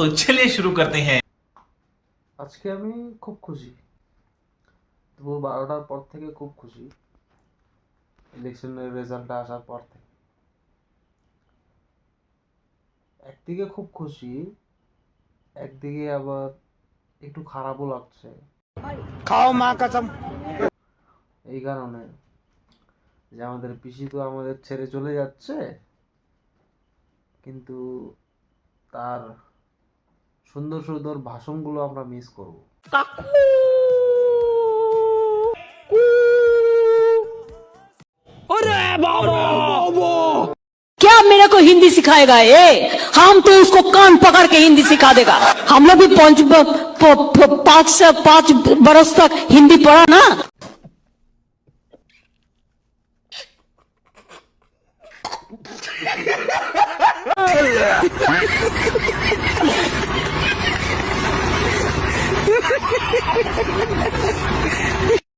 दोस्तों चलिए शुरू करते हैं। আজকে আমি খুব খুশি। দুপুর 12টার পর থেকে খুব খুশি, ইলেকশনের রেজাল্টটা আসার পর থেকে। একদিকে খুব খুশি, একদিকে আবার একটু খারাপও লাগছে। খাও মা কসম। এই কারণে যে আমাদের পিসি তো আমাদের ছেড়ে চলে যাচ্ছে, কিন্তু তার সুন্দর সুন্দর ভাষণগুলো আমরা মিস করব। क्या मेरे को हिंदी सिखाएगा ये? हम तो उसको कान पकड़ के हिंदी सिखा देगा। हम लोग भी 5 बरस तक हिंदी पढ़ा ना।